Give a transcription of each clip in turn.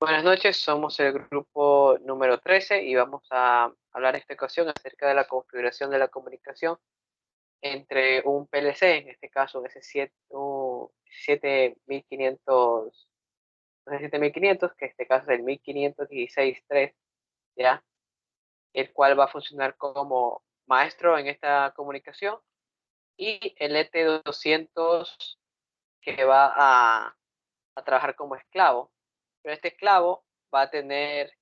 Buenas noches, somos el grupo número 13 y vamos a hablar en esta ocasión acerca de la configuración de la comunicación entre un PLC, en este caso un S7, un 7500, un 7500, que en este caso es el 1516.3, ¿ya? El cual va a funcionar como maestro en esta comunicación, y el ET200 que va a trabajar como esclavo. Pero este esclavo va a tener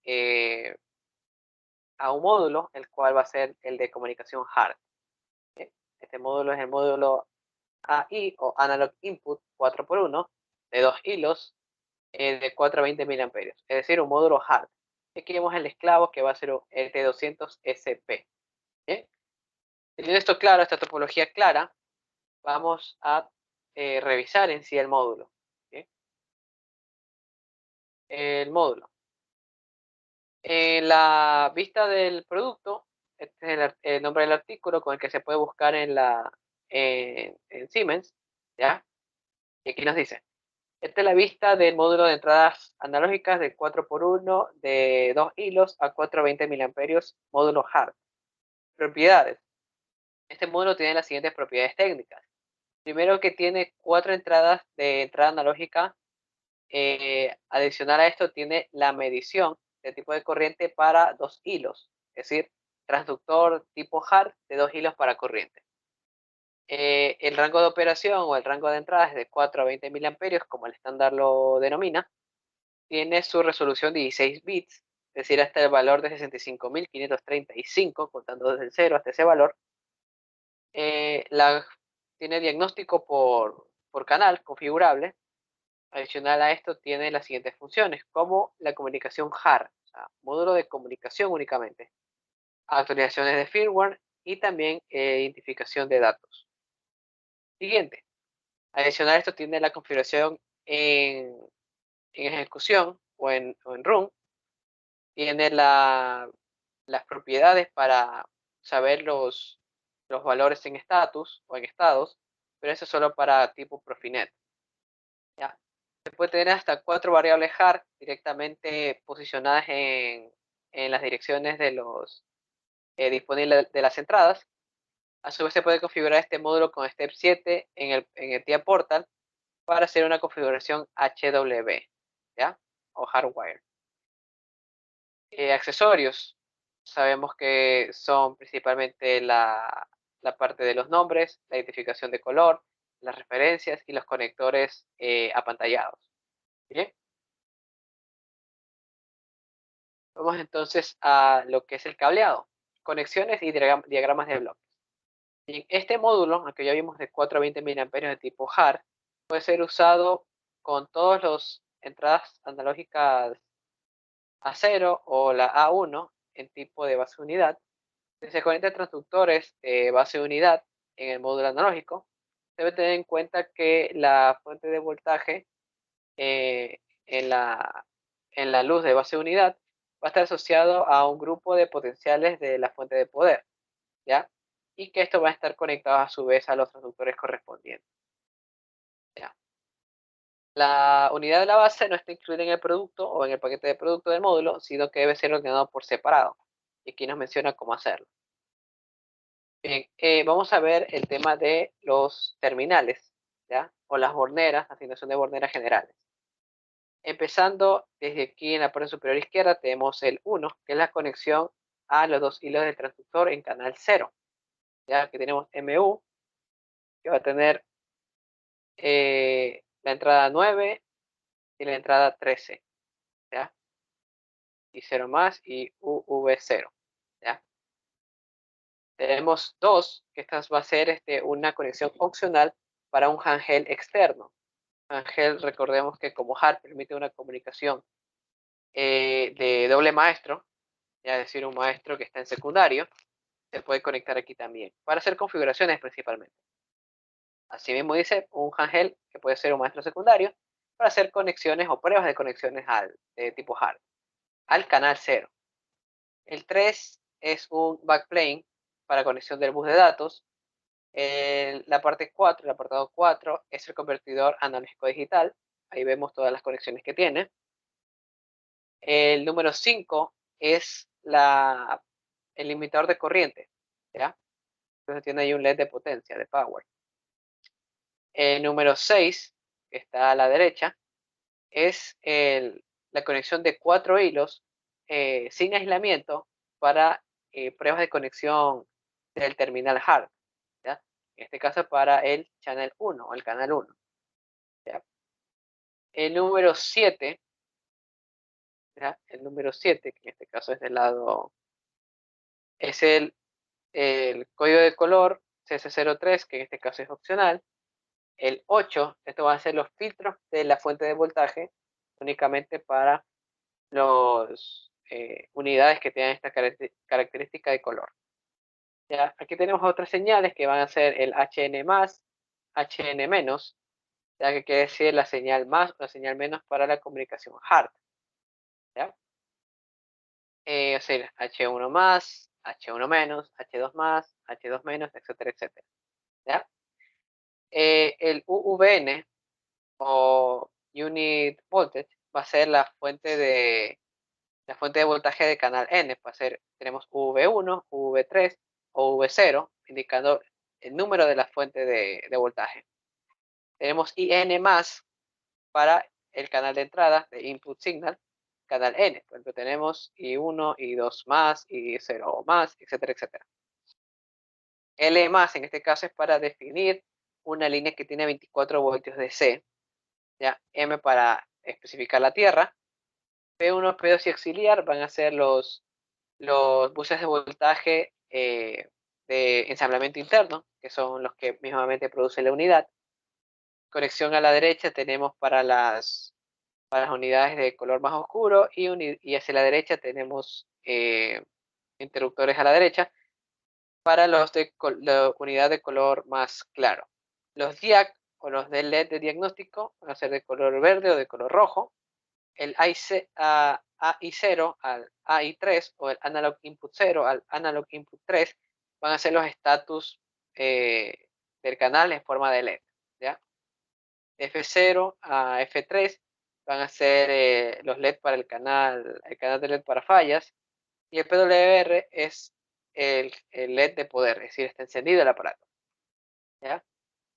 a un módulo, el cual va a ser el de comunicación hard. ¿Sí? Este módulo es el módulo AI o Analog Input 4x1 de 2 hilos de 420 miliamperios, es decir, un módulo hard. Aquí vemos el esclavo que va a ser un ET200SP. ¿Sí? Teniendo esto claro, esta topología clara, vamos a revisar en sí el módulo. ¿Sí? El módulo. En la vista del producto, este es el nombre del artículo con el que se puede buscar en Siemens, ¿ya? Y aquí nos dice, esta es la vista del módulo de entradas analógicas de 4x1 de 2 hilos a 420 miliamperios, módulo hard. Propiedades. Este módulo tiene las siguientes propiedades técnicas. Primero, que tiene 4 entradas de entrada analógica. Adicional a esto, tiene la medición de tipo de corriente para 2 hilos, es decir, transductor tipo hard de 2 hilos para corriente. El rango de operación o el rango de entrada es de 4 a 20 miliamperios, como el estándar lo denomina. Tiene su resolución de 16 bits, es decir, hasta el valor de 65.535, contando desde el 0 hasta ese valor. Tiene diagnóstico por canal configurable. Adicional a esto, tiene las siguientes funciones, como la comunicación hard, o sea, módulo de comunicación únicamente, actualizaciones de firmware y también identificación de datos. Siguiente. Adicional a esto, tiene la configuración en ejecución o en run. Tiene las propiedades para saber los valores en status o en estados, pero eso es solo para tipo Profinet. ¿Ya? Se puede tener hasta 4 variables hard directamente posicionadas en las direcciones de los disponibles de las entradas. A su vez, se puede configurar este módulo con Step 7 en el TIA Portal para hacer una configuración HW, ¿ya? O hardwire. Accesorios. Sabemos que son principalmente la parte de los nombres, la identificación de color, las referencias y los conectores apantallados. ¿Bien? Vamos entonces a lo que es el cableado, conexiones y diagramas de bloques. Y este módulo, aunque ya vimos de 4 a 20 miliamperios de tipo hard, puede ser usado con todas las entradas analógicas A0 o la A1 en tipo de base unidad. Si se conecta transductores base unidad en el módulo analógico, debe tener en cuenta que la fuente de voltaje eh, en la, en la luz de base unidad va a estar asociado a un grupo de potenciales de la fuente de poder, ¿ya? Y que esto va a estar conectado a su vez a los transductores correspondientes, ¿ya? La unidad de la base no está incluida en el producto o en el paquete de producto del módulo, sino que debe ser ordenado por separado. Y aquí nos menciona cómo hacerlo. Bien, vamos a ver el tema de los terminales, ¿ya? O las borneras, asignación de borneras generales. Empezando desde aquí en la parte superior izquierda, tenemos el 1, que es la conexión a los 2 hilos del transductor en canal 0. Ya que tenemos MU, que va a tener la entrada 9 y la entrada 13, ¿ya? Y 0 más y UV0, ¿ya? Tenemos 2, que esta va a ser una conexión opcional para un handheld externo. Handheld, recordemos que como hard permite una comunicación de doble maestro, ya, es decir, un maestro que está en secundario, se puede conectar aquí también, para hacer configuraciones principalmente. Asimismo dice un handheld que puede ser un maestro secundario para hacer conexiones o pruebas de conexiones de tipo hard, al canal 0. El 3 es un backplane para conexión del bus de datos. La parte 4, el apartado 4, es el convertidor analógico digital. Ahí vemos todas las conexiones que tiene. El número 5 es el limitador de corriente, ¿ya? Entonces tiene ahí un LED de potencia, de power. El número 6, que está a la derecha, es la conexión de 4 hilos sin aislamiento para pruebas de conexión del terminal hard, ¿ya? En este caso para el channel 1 o el canal 1, ¿ya? El número 7, ¿ya? El número 7, que en este caso es del lado, es el código de color CS03, que en este caso es opcional. El 8, esto va a ser los filtros de la fuente de voltaje únicamente para las unidades que tengan esta característica de color. ¿Ya? Aquí tenemos otras señales que van a ser el HN más, HN menos, ya que quiere decir la señal más o la señal menos para la comunicación hard. ¿Ya? O sea, H1 más, H1 menos, H2 más, H2 menos, etcétera, etcétera. ¿Ya? El UVN o Unit Voltage va a ser la fuente de voltaje de canal N. Va a ser, tenemos UV1, UV3 o UV0, indicando el número de la fuente de voltaje. Tenemos IN más para el canal de entrada de input signal, canal N. Por ejemplo, tenemos I1, I2 más, I0 más, etcétera, etcétera. L más en este caso es para definir una línea que tiene 24 voltios de C. ¿Ya? M para especificar la tierra. P1, P2 y auxiliar van a ser los buses de voltaje de ensamblamiento interno, que son los que mismamente produce la unidad. Conexión a la derecha tenemos para las unidades de color más oscuro y hacia la derecha tenemos interruptores a la derecha para los de la unidad de color más claro. Los DIAC o los de LED de diagnóstico van a ser de color verde o de color rojo. El AI0 al AI3 o el Analog Input 0 al Analog Input 3 van a ser los estatus del canal en forma de LED. ¿Ya? F0 a F3 van a ser los LED para el canal de LED para fallas. Y el PWR es el LED de poder, es decir, está encendido el aparato. ¿Ya?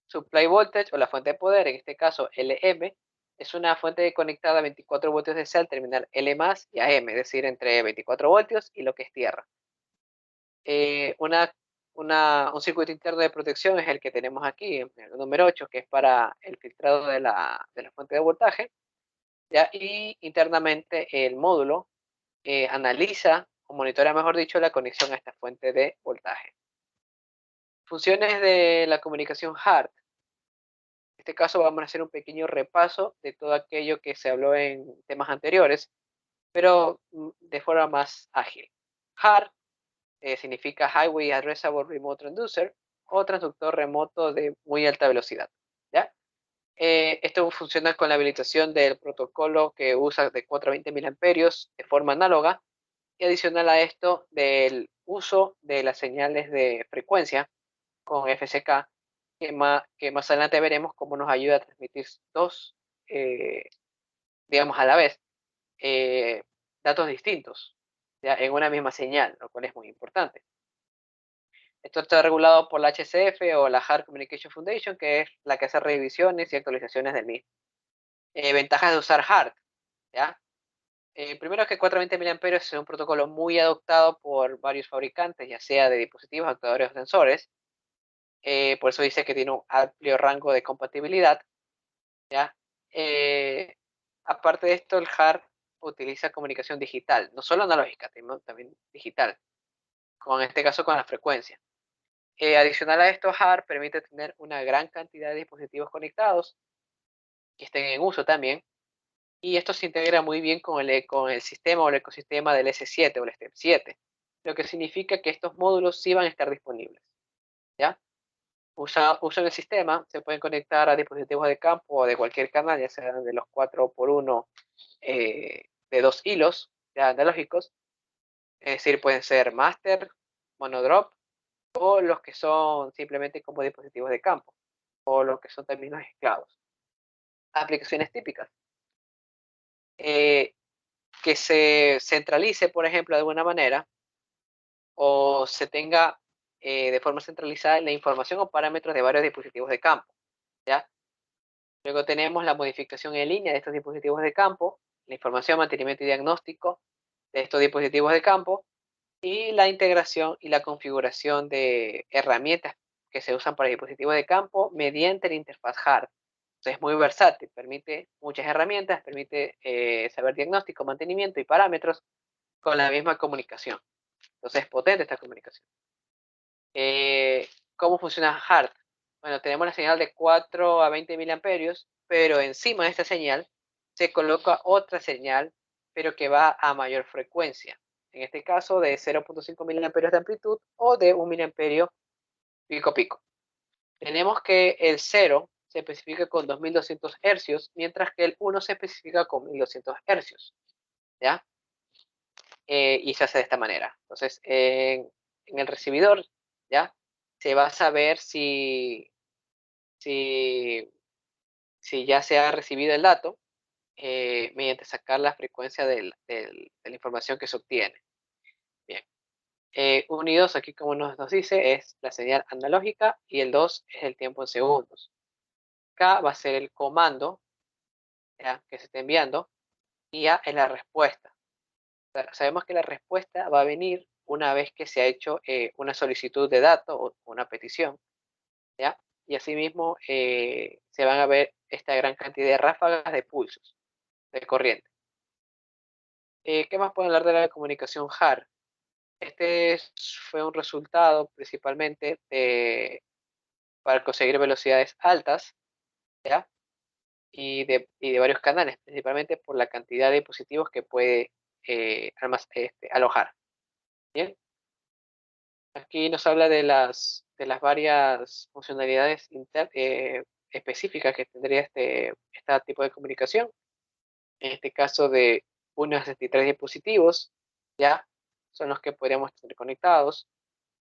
Supply voltage o la fuente de poder, en este caso LM, es una fuente conectada a 24 voltios de C al terminal L más y AM, es decir, entre 24 voltios y lo que es tierra. Un circuito interno de protección es el que tenemos aquí, el número 8, que es para el filtrado de la fuente de voltaje. ¿Ya? Y internamente el módulo analiza o monitorea, mejor dicho, la conexión a esta fuente de voltaje. Funciones de la comunicación hard. En este caso vamos a hacer un pequeño repaso de todo aquello que se habló en temas anteriores, pero de forma más ágil. HAR significa Highway Addressable Remote Transducer o transductor remoto de muy alta velocidad. ¿Ya? Esto funciona con la habilitación del protocolo que usa de 420 miliamperios de forma análoga y adicional a esto del uso de las señales de frecuencia con FCK que más adelante veremos cómo nos ayuda a transmitir dos, eh, digamos a la vez, eh, datos distintos, ¿ya? En una misma señal, lo cual es muy importante. Esto está regulado por la HCF o la Hard Communication Foundation, que es la que hace revisiones y actualizaciones del mismo. Ventajas de usar Hard, ¿ya? Primero que 420 mAh es un protocolo muy adoptado por varios fabricantes, ya sea de dispositivos, actuadores o sensores. Por eso dice que tiene un amplio rango de compatibilidad. ¿Ya? Eh, Aparte de esto, el HART utiliza comunicación digital, no solo analógica, también digital, con en este caso con la frecuencia. Adicional a esto, HART permite tener una gran cantidad de dispositivos conectados que estén en uso también, y esto se integra muy bien con el sistema o el ecosistema del S7 o el STEP 7, lo que significa que estos módulos sí van a estar disponibles. ¿Ya? Usan el sistema, se pueden conectar a dispositivos de campo o de cualquier canal, ya sean de los 4x1 de 2 hilos ya analógicos, es decir, pueden ser master, monodrop o los que son simplemente como dispositivos de campo o los que son también los esclavos. Aplicaciones típicas. que se centralice, por ejemplo, de alguna manera, o se tenga de forma centralizada la información o parámetros de varios dispositivos de campo, ¿ya? Luego tenemos la modificación en línea de estos dispositivos de campo, la información, mantenimiento y diagnóstico de estos dispositivos de campo, y la integración y la configuración de herramientas que se usan para dispositivos de campo mediante la interfaz HART. Entonces es muy versátil, permite muchas herramientas, permite saber diagnóstico, mantenimiento y parámetros con la misma comunicación. Entonces es potente esta comunicación. ¿Cómo funciona HART? Bueno, tenemos la señal de 4 a 20 miliamperios, pero encima de esta señal se coloca otra señal, pero que va a mayor frecuencia. En este caso de 0.5 miliamperios de amplitud o de 1 miliamperio pico pico. Tenemos que el 0 se especifica con 2200 hercios, mientras que el 1 se especifica con 1200 hercios. ¿Ya? Y se hace de esta manera. Entonces, en el recibidor, ¿ya? Se va a saber si, si ya se ha recibido el dato mediante sacar la frecuencia de la información que se obtiene. Bien. Unidos aquí, como nos dice, es la señal analógica y el 2 es el tiempo en segundos. K va a ser el comando, ¿ya?, que se está enviando, y A es la respuesta. Sabemos que la respuesta va a venir una vez que se ha hecho una solicitud de datos o una petición, ¿ya? Y asimismo se van a ver esta gran cantidad de ráfagas de pulsos de corriente. ¿Qué más puedo hablar de la comunicación HART? Fue un resultado principalmente para conseguir velocidades altas, ¿ya? Y de varios canales, principalmente por la cantidad de dispositivos que puede alojar. Bien, aquí nos habla de las varias funcionalidades específicas que tendría este tipo de comunicación. En este caso de unos 63 dispositivos, ya son los que podríamos tener conectados.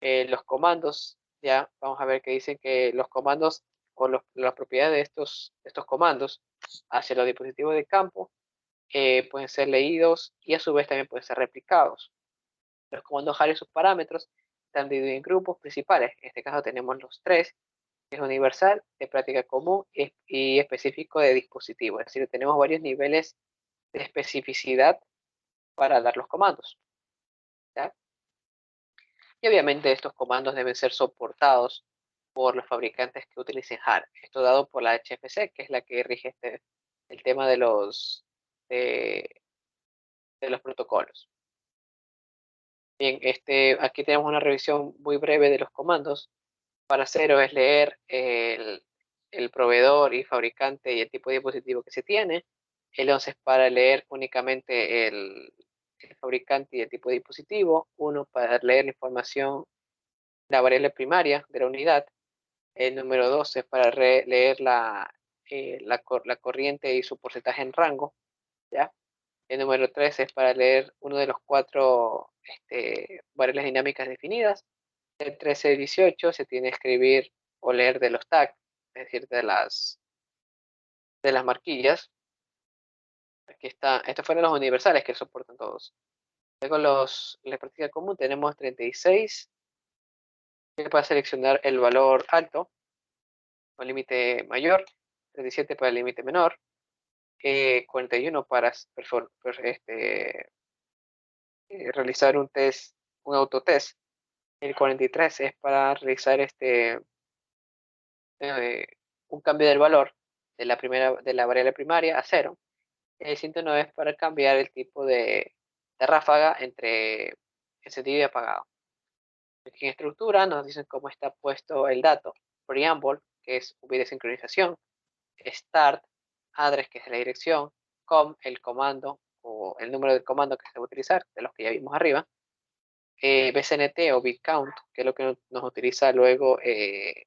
Los comandos, ya vamos a ver que dicen que los comandos o las propiedades de estos comandos hacia los dispositivos de campo pueden ser leídos y a su vez también pueden ser replicados. Los comandos HART y sus parámetros están divididos en grupos principales. En este caso tenemos los tres, que es universal, de práctica común y específico de dispositivo. Es decir, tenemos varios niveles de especificidad para dar los comandos, ¿ya? Y obviamente estos comandos deben ser soportados por los fabricantes que utilicen HART. Esto dado por la HFC, que es la que rige el tema de, de los protocolos. Bien, aquí tenemos una revisión muy breve de los comandos. Para hacerlo es leer el proveedor y fabricante y el tipo de dispositivo que se tiene. El 11 es para leer únicamente el fabricante y el tipo de dispositivo. 1 para leer la información, la variable primaria de la unidad. El número 2 es para leer la corriente y su porcentaje en rango, ¿ya? El número 3 es para leer uno de los 4 variables dinámicas definidas. El 13 y 18 se tiene que escribir o leer de los tags, es decir, de las marquillas. Aquí está, estos fueron los universales que soportan todos. Luego la práctica común tenemos 36, que para seleccionar el valor alto o límite mayor, 37 para el límite menor, 41 para realizar un autotest. El 43 es para realizar eh, un cambio del valor de la variable primaria a 0. El 109 es para cambiar el tipo de ráfaga entre encendido y apagado. Aquí en estructura nos dicen cómo está puesto el dato. Preamble, que es UV de sincronización. Start, address, que es la dirección. Com, el comando o el número del comando que se va a utilizar, de los que ya vimos arriba. BCNT o bit count, que es lo que nos utiliza luego si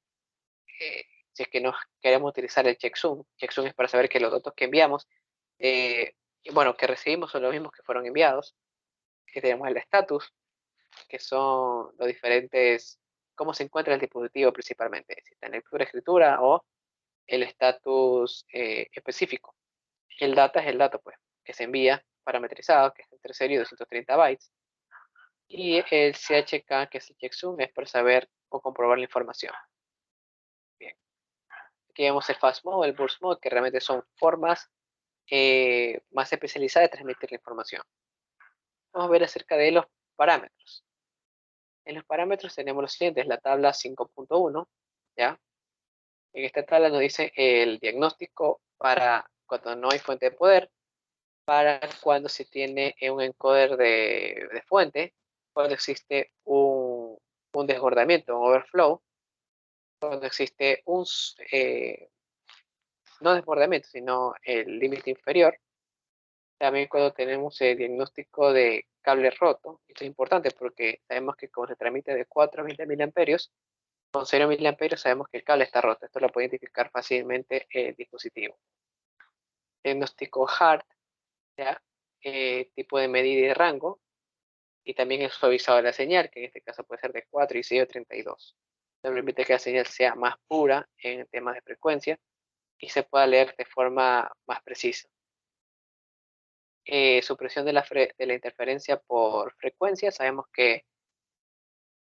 es que nos queremos utilizar el checksum. Checksum es para saber que los datos que enviamos, bueno, que recibimos son los mismos que fueron enviados. Que tenemos el status, que son los diferentes, cómo se encuentra el dispositivo principalmente, si está en lectura, escritura o el estatus específico. El data es el dato, pues, que se envía parametrizado, que es entre 0 y 230 bytes. Y el CHK, que es el checksum, es para saber o comprobar la información. Bien. Aquí vemos el fast mode, el burst mode, que realmente son formas más especializadas de transmitir la información. Vamos a ver acerca de los parámetros. En los parámetros tenemos los siguientes, la tabla 5.1, ¿ya? En esta tabla nos dice el diagnóstico para cuando no hay fuente de poder, para cuando se tiene un encoder de fuente, cuando existe un desbordamiento, un overflow, cuando existe no desbordamiento, sino el límite inferior. También cuando tenemos el diagnóstico de cable roto. Esto es importante porque sabemos que cuando se transmite de 4 a 20 miliamperios, con 0 miliamperios sabemos que el cable está roto. Esto lo puede identificar fácilmente el dispositivo. Diagnóstico HART, ¿ya? Tipo de medida y de rango. Y también el suavizado de la señal, que en este caso puede ser de 4, 16 o 32. Esto permite que la señal sea más pura en temas de frecuencia y se pueda leer de forma más precisa. Supresión de la interferencia por frecuencia. Sabemos que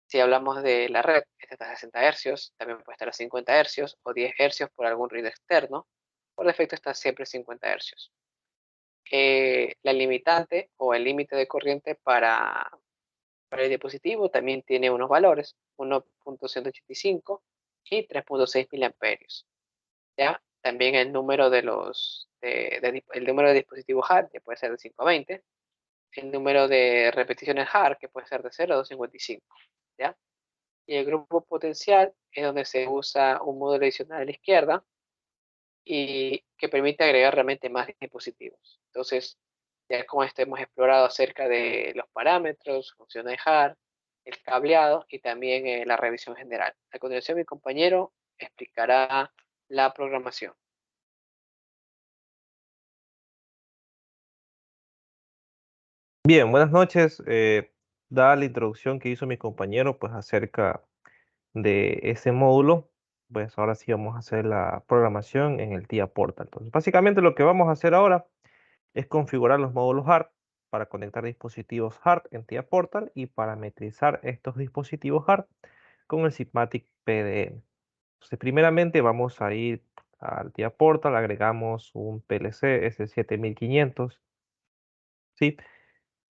si hablamos de la red, esta está a 60 Hz, también puede estar a 50 Hz o 10 Hz por algún ruido externo. Por defecto está siempre 50 Hz. La limitante o el límite de corriente para el dispositivo también tiene unos valores, 1.185 y 3.6 miliamperios. ¿Ya? También el número el número de dispositivos hard, que puede ser de 520, el número de repeticiones hard, que puede ser de 0 a 255, ¿ya? Y el grupo potencial es donde se usa un módulo adicional a la izquierda y que permite agregar realmente más dispositivos. Entonces, ya como esto hemos explorado acerca de los parámetros, funciones de hard, el cableado y también la revisión general. A continuación, mi compañero explicará la programación. Bien, buenas noches. Dada la introducción que hizo mi compañero, pues acerca de ese módulo, pues ahora sí vamos a hacer la programación en el TIA Portal. Entonces, básicamente lo que vamos a hacer ahora es configurar los módulos HART para conectar dispositivos HART en TIA Portal y parametrizar estos dispositivos HART con el Sigmatic PDM. Entonces, primeramente vamos a ir al TIA Portal, agregamos un PLC S7500, ¿sí?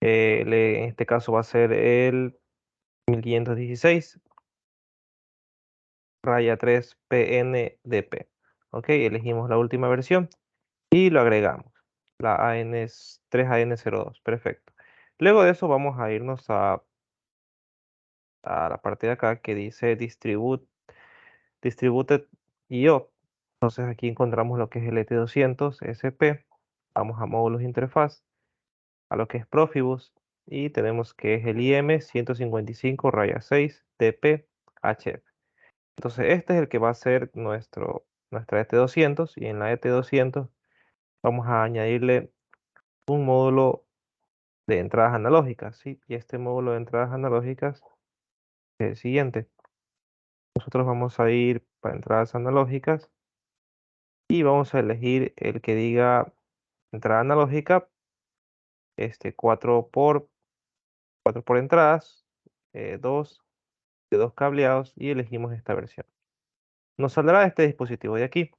En este caso va a ser el 1516 raya 3 PNDP. Ok, elegimos la última versión y lo agregamos. La AN 3AN02. Perfecto. Luego de eso vamos a irnos a la parte de acá que dice Distributed IO. Entonces aquí encontramos lo que es el ET200 SP. Vamos a módulos interfaz, a lo que es Profibus y tenemos que es el IM 155 raya 6 DP HF. Entonces este es el que va a ser nuestra ET200 y en la ET200 vamos a añadirle un módulo de entradas analógicas, ¿sí? Y este módulo de entradas analógicas es el siguiente. Nosotros vamos a ir para entradas analógicas y vamos a elegir el que diga entrada analógica, 4 por entradas, 2 de 2 cableados y elegimos esta versión. Nos saldrá este dispositivo de aquí.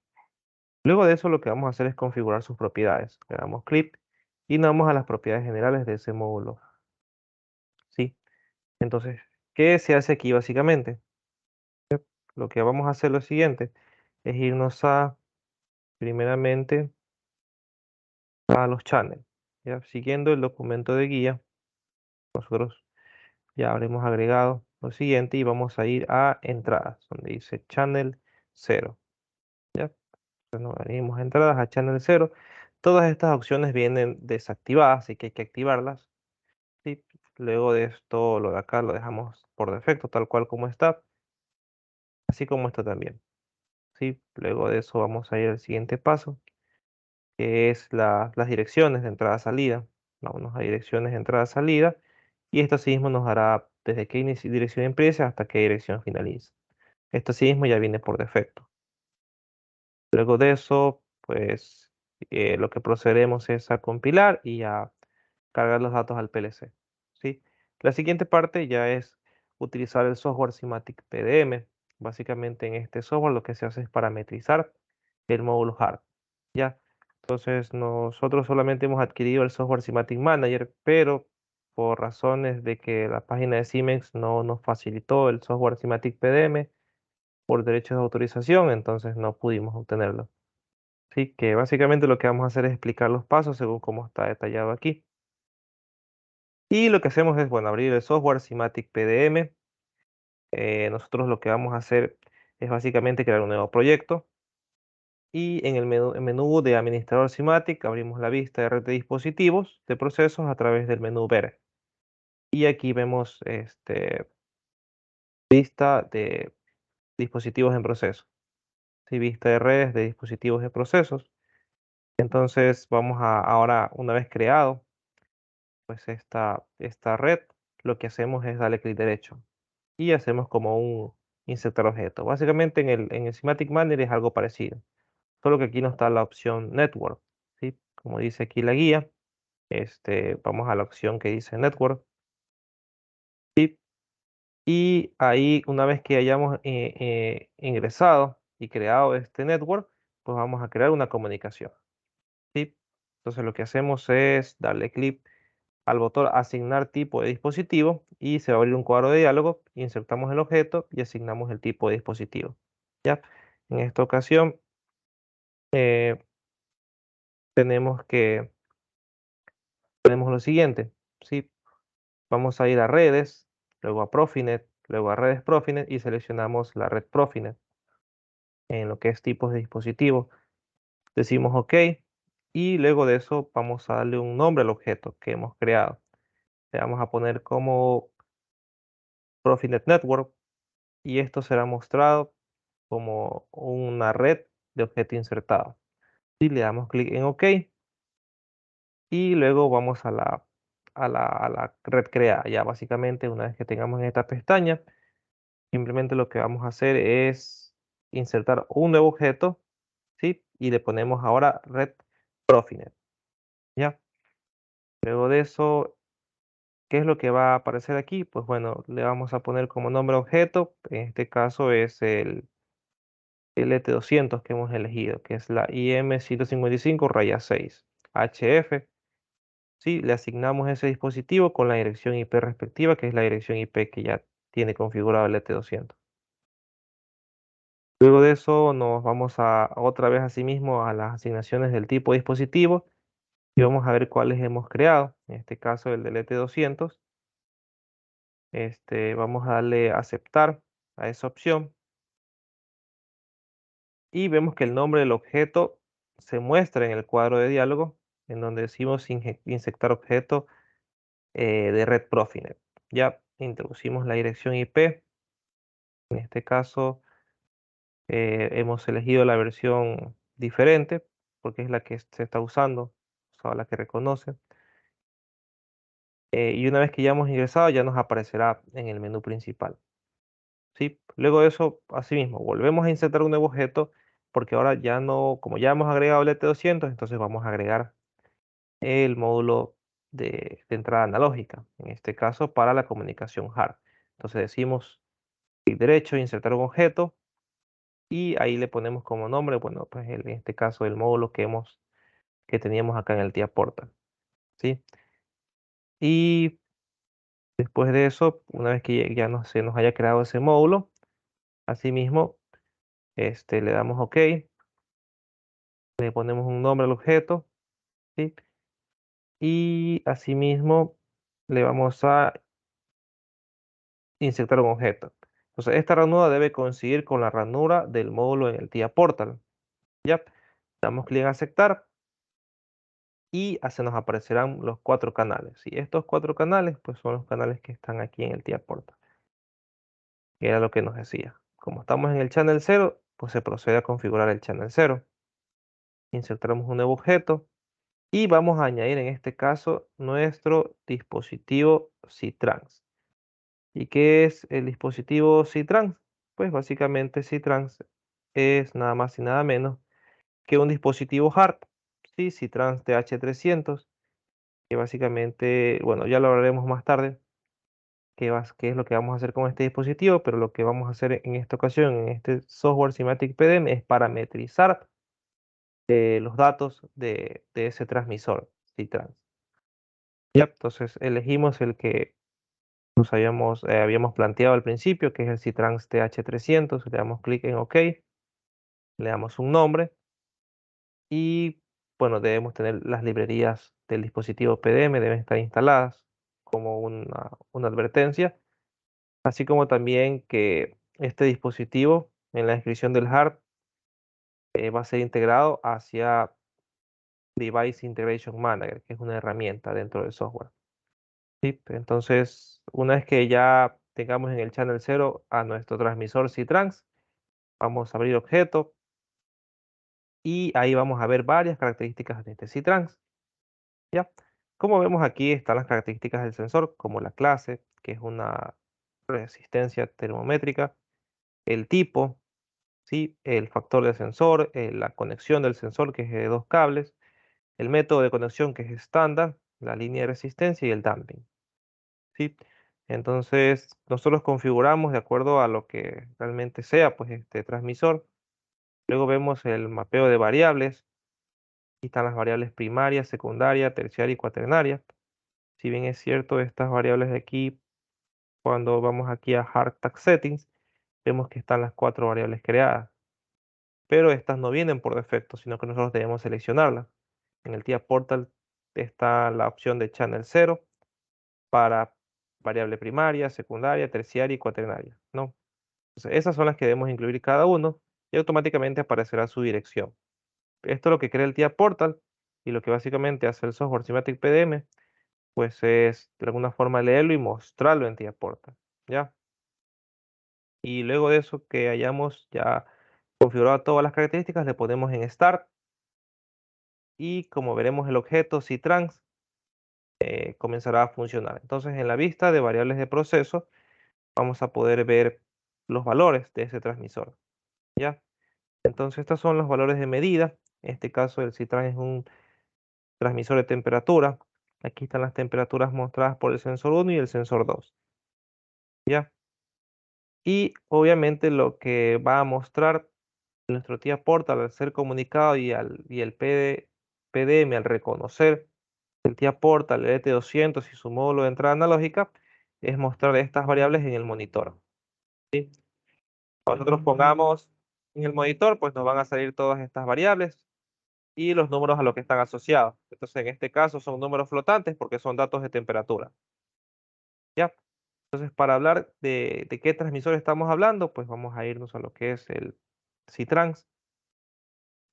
Luego de eso lo que vamos a hacer es configurar sus propiedades. Le damos clic y nos vamos a las propiedades generales de ese módulo. ¿Sí? Entonces, ¿qué se hace aquí básicamente? Lo que vamos a hacer lo siguiente es irnos primeramente a los channels. ¿Ya? Siguiendo el documento de guía, nosotros ya habremos agregado lo siguiente y vamos a ir a entradas, donde dice channel 0. ¿Ya? Entonces nos venimos a entradas a channel 0. Todas estas opciones vienen desactivadas, así que hay que activarlas. ¿Sí? Luego de esto, lo de acá lo dejamos por defecto, tal cual como está, así como esto también. ¿Sí? Luego de eso vamos a ir al siguiente paso, que es las direcciones de entrada-salida. Vamos a direcciones de entrada-salida y esto sí mismo nos dará desde qué dirección empieza hasta qué dirección finaliza. Esto sí mismo ya viene por defecto. Luego de eso, pues lo que procederemos es a compilar y a cargar los datos al PLC, ¿sí? La siguiente parte ya es utilizar el software Simatic PDM. Básicamente en este software lo que se hace es parametrizar el módulo hard, ¿ya? Entonces nosotros solamente hemos adquirido el software Simatic Manager, pero por razones de que la página de Siemens no nos facilitó el software Simatic PDM por derechos de autorización, entonces no pudimos obtenerlo. Así que básicamente lo que vamos a hacer es explicar los pasos según como está detallado aquí. Y lo que hacemos es, bueno, abrir el software Simatic PDM. Nosotros lo que vamos a hacer es básicamente crear un nuevo proyecto. Y en el menú de administrador Simatic abrimos la vista de red de dispositivos de procesos a través del menú ver. Y aquí vemos vista de dispositivos en proceso. Sí, vista de redes de dispositivos de procesos. Entonces vamos a ahora, una vez creado pues esta red, lo que hacemos es darle clic derecho y hacemos como un insertar objeto. Básicamente en el Simatic Manager es algo parecido, solo que aquí no está la opción Network, ¿sí? Como dice aquí la guía, vamos a la opción que dice Network, ¿sí? Y ahí una vez que hayamos ingresado y creado este network, pues vamos a crear una comunicación, ¿sí? Entonces lo que hacemos es darle clic al botón asignar tipo de dispositivo y se va a abrir un cuadro de diálogo, insertamos el objeto y asignamos el tipo de dispositivo. ¿Ya? En esta ocasión eh, tenemos tenemos lo siguiente, ¿sí? Vamos a ir a redes, luego a Profinet, luego a redes Profinet y seleccionamos la red Profinet en lo que es tipos de dispositivo. Decimos OK y luego de eso vamos a darle un nombre al objeto que hemos creado. Le vamos a poner como Profinet Network y esto será mostrado como una red de objeto insertado. Y le damos clic en OK y luego vamos a la red creada. Ya básicamente una vez que tengamos en esta pestaña, simplemente lo que vamos a hacer es insertar un nuevo objeto, ¿sí? Y le ponemos ahora red Profinet, ¿ya? Luego de eso, ¿qué es lo que va a aparecer aquí? Pues bueno, le vamos a poner como nombre objeto, en este caso es el LT200 que hemos elegido, que es la IM155-6 HF. Sí, le asignamos ese dispositivo con la dirección IP respectiva, que es la dirección IP que ya tiene configurado el LT200. Luego de eso nos vamos a otra vez asimismo a las asignaciones del tipo de dispositivo y vamos a ver cuáles hemos creado. En este caso el del LT200. Vamos a darle a aceptar a esa opción y vemos que el nombre del objeto se muestra en el cuadro de diálogo en donde decimos insertar objeto de red Profinet. Ya introducimos la dirección IP. En este caso hemos elegido la versión diferente porque es la que se está usando, o sea, la que reconoce. Y una vez que ya hemos ingresado ya nos aparecerá en el menú principal. ¿Sí? Luego de eso, asimismo, volvemos a insertar un nuevo objeto porque ahora ya no, como ya hemos agregado el ET200, entonces vamos a agregar el módulo de entrada analógica, en este caso para la comunicación hard. Entonces decimos clic derecho, insertar un objeto y ahí le ponemos como nombre, bueno, pues en este caso el módulo que teníamos acá en el TIA Portal, ¿sí? Y después de eso, una vez que ya se nos haya creado ese módulo, asimismo, le damos OK, le ponemos un nombre al objeto, ¿sí? Y asimismo le vamos a insertar un objeto. Entonces, esta ranura debe coincidir con la ranura del módulo en el TIA Portal. ¿Ya? Damos clic en aceptar y se nos aparecerán los 4 canales. Y estos 4 canales, pues son los canales que están aquí en el TIA Portal. Que era lo que nos decía. Como estamos en el channel 0, pues se procede a configurar el channel 0. Insertamos un nuevo objeto y vamos a añadir en este caso nuestro dispositivo C-Trans. ¿Y qué es el dispositivo C-Trans? Pues básicamente C-Trans es nada más y nada menos que un dispositivo hard, ¿sí? C-Trans TH300, que básicamente, bueno, ya lo hablaremos más tarde, qué es lo que vamos a hacer con este dispositivo, pero lo que vamos a hacer en esta ocasión, en este software Simatic PDM, es parametrizar los datos de ese transmisor C-Trans. Ya, entonces elegimos el que habíamos planteado al principio, que es el C-Trans TH300, le damos clic en OK, le damos un nombre y bueno, debemos tener las librerías del dispositivo PDM, deben estar instaladas como una advertencia, así como también que este dispositivo en la descripción del hard va a ser integrado hacia Device Integration Manager, que es una herramienta dentro del software. ¿Sí? Entonces, una vez que ya tengamos en el channel 0 a nuestro transmisor C-Trans, vamos a abrir objeto y ahí vamos a ver varias características de este C-Trans. ¿Ya? Como vemos aquí están las características del sensor, como la clase, que es una resistencia termométrica, el tipo, ¿sí? El factor del sensor, la conexión del sensor, que es de 2 cables, el método de conexión, que es estándar, la línea de resistencia y el damping. ¿Sí? Entonces, nosotros configuramos de acuerdo a lo que realmente sea, pues, este transmisor. Luego vemos el mapeo de variables. Aquí están las variables primaria, secundaria, terciaria y cuaternaria. Si bien es cierto, estas variables de aquí, cuando vamos aquí a Hard Tag Settings, vemos que están las 4 variables creadas. Pero estas no vienen por defecto, sino que nosotros debemos seleccionarlas. En el TIA Portal está la opción de Channel 0 para variable primaria, secundaria, terciaria y cuaternaria, ¿no? Entonces, esas son las que debemos incluir cada uno y automáticamente aparecerá su dirección. Esto es lo que crea el TIA Portal y lo que básicamente hace el software Simatic PDM, pues es de alguna forma leerlo y mostrarlo en TIA Portal, ¿ya? Y luego de eso que hayamos ya configurado todas las características, le ponemos en Start y como veremos el objeto CTrans comenzará a funcionar. Entonces en la vista de variables de proceso vamos a poder ver los valores de ese transmisor, ¿ya? Entonces estos son los valores de medida. En este caso el Citran es un transmisor de temperatura. Aquí están las temperaturas mostradas por el sensor 1 y el sensor 2, ¿ya? Y obviamente lo que va a mostrar nuestro TIA Portal al ser comunicado y el PDM al reconocer el TIA Portal, el ET200 y su módulo de entrada analógica, es mostrar estas variables en el monitor, ¿sí? Cuando nosotros pongamos en el monitor, pues nos van a salir todas estas variables y los números a los que están asociados. Entonces, en este caso son números flotantes porque son datos de temperatura, ¿ya? Entonces, para hablar de qué transmisor estamos hablando, pues vamos a irnos a lo que es el C-Trans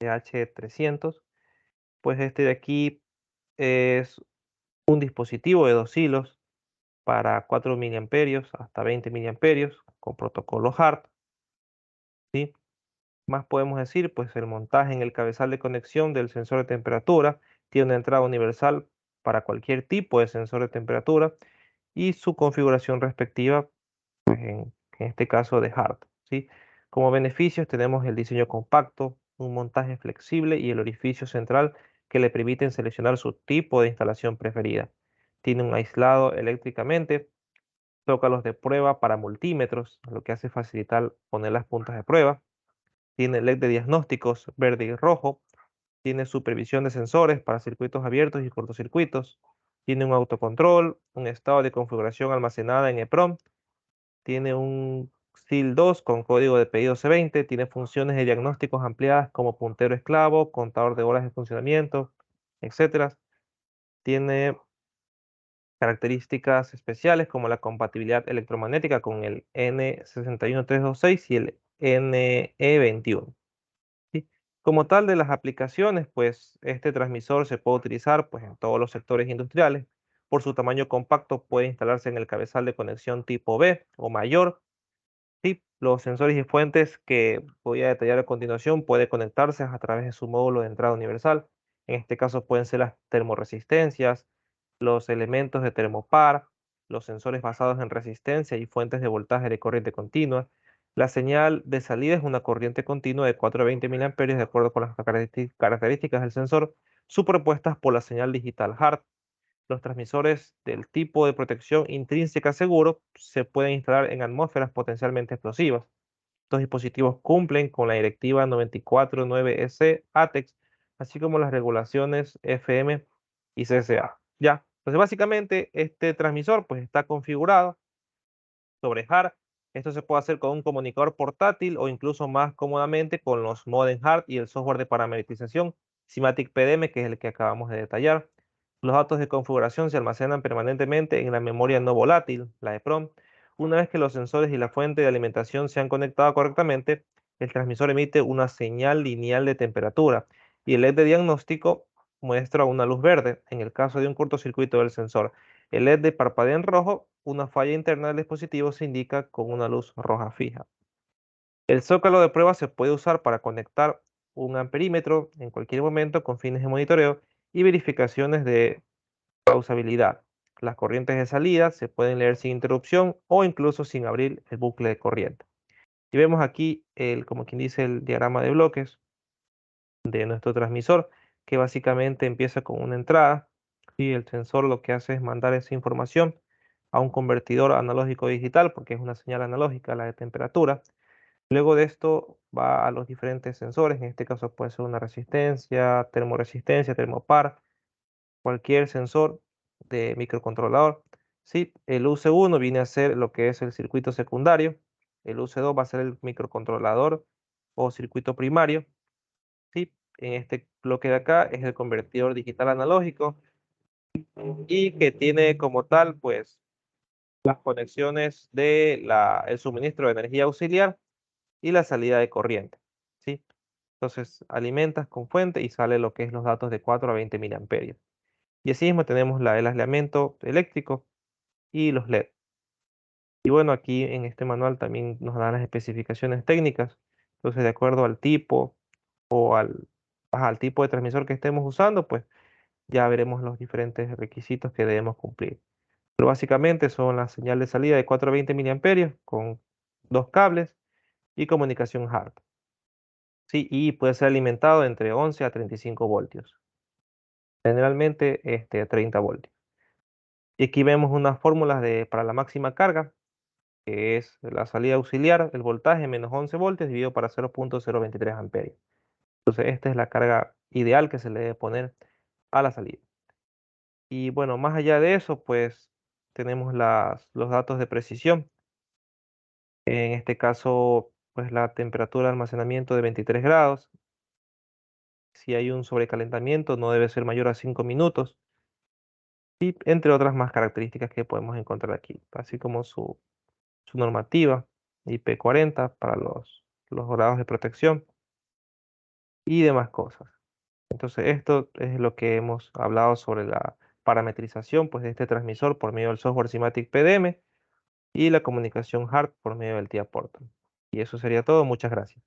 TH300. Pues este de aquí es un dispositivo de 2 hilos para 4 miliamperios hasta 20 miliamperios con protocolo HART, ¿sí? Más podemos decir, pues el montaje en el cabezal de conexión del sensor de temperatura tiene una entrada universal para cualquier tipo de sensor de temperatura y su configuración respectiva, pues en este caso de HART, ¿sí? Como beneficios tenemos el diseño compacto, un montaje flexible y el orificio central que le permiten seleccionar su tipo de instalación preferida. Tiene un aislado eléctricamente, zócalos de prueba para multímetros, lo que hace facilitar poner las puntas de prueba. Tiene LED de diagnósticos verde y rojo. Tiene supervisión de sensores para circuitos abiertos y cortocircuitos. Tiene un autocontrol, un estado de configuración almacenada en EEPROM. Tiene un SIL 2 con código de pedido C20. Tiene funciones de diagnósticos ampliadas como puntero esclavo, contador de horas de funcionamiento, etcétera. Tiene características especiales como la compatibilidad electromagnética con el N61326 y el NE21. ¿Sí? Como tal de las aplicaciones, pues este transmisor se puede utilizar pues, en todos los sectores industriales. Por su tamaño compacto puede instalarse en el cabezal de conexión tipo B o mayor. ¿Sí? Los sensores y fuentes que voy a detallar a continuación puede conectarse a través de su módulo de entrada universal. En este caso pueden ser las termoresistencias, los elementos de termopar, los sensores basados en resistencia y fuentes de voltaje de corriente continua. La señal de salida es una corriente continua de 4 a 20 miliamperios de acuerdo con las características del sensor, superpuestas por la señal digital HART. Los transmisores del tipo de protección intrínseca seguro se pueden instalar en atmósferas potencialmente explosivas. Estos dispositivos cumplen con la directiva 949EC ATEX, así como las regulaciones FM y CSA. Ya, entonces básicamente este transmisor pues está configurado sobre hard. Esto se puede hacer con un comunicador portátil o incluso más cómodamente con los modem hard y el software de parametrización Simatic PDM, que es el que acabamos de detallar. Los datos de configuración se almacenan permanentemente en la memoria no volátil, la EPROM. Una vez que los sensores y la fuente de alimentación se han conectado correctamente, el transmisor emite una señal lineal de temperatura y el LED de diagnóstico muestra una luz verde en el caso de un cortocircuito del sensor. El LED de parpadea en rojo, una falla interna del dispositivo se indica con una luz roja fija. El zócalo de prueba se puede usar para conectar un amperímetro en cualquier momento con fines de monitoreo y verificaciones de pausabilidad. Las corrientes de salida se pueden leer sin interrupción o incluso sin abrir el bucle de corriente. Y vemos aquí como quien dice, el diagrama de bloques de nuestro transmisor, que básicamente empieza con una entrada y el sensor lo que hace es mandar esa información a un convertidor analógico digital, porque es una señal analógica, la de temperatura. Luego de esto va a los diferentes sensores, en este caso puede ser una resistencia, termoresistencia, termopar, cualquier sensor de microcontrolador. Sí, el UC1 viene a ser lo que es el circuito secundario, el UC2 va a ser el microcontrolador o circuito primario. Sí, en este bloque de acá es el convertidor digital analógico y que tiene como tal, pues, las conexiones de el suministro de energía auxiliar y la salida de corriente, ¿sí? Entonces, alimentas con fuente y sale lo que es los datos de 4 a 20 miliamperios. Y así mismo tenemos el aislamiento eléctrico y los LED. Y bueno, aquí en este manual también nos dan las especificaciones técnicas. Entonces, de acuerdo al tipo o al tipo de transmisor que estemos usando, pues ya veremos los diferentes requisitos que debemos cumplir. Pero básicamente son la señal de salida de 420 miliamperios con dos cables y comunicación hard. Sí, y puede ser alimentado entre 11 a 35 voltios. Generalmente 30 voltios. Y aquí vemos unas fórmulas para la máxima carga, que es la salida auxiliar, el voltaje menos 11 voltios dividido para 0.023 amperios. Entonces esta es la carga ideal que se le debe poner a la salida. Y bueno, más allá de eso, pues tenemos los datos de precisión. En este caso, pues la temperatura de almacenamiento de 23 grados. Si hay un sobrecalentamiento, no debe ser mayor a 5 minutos. Y entre otras más características que podemos encontrar aquí, así como su normativa IP40 para los grados de protección y demás cosas. Entonces, esto es lo que hemos hablado sobre la parametrización pues, de este transmisor por medio del software Simatic PDM y la comunicación hard por medio del TIA Portal. Y eso sería todo. Muchas gracias.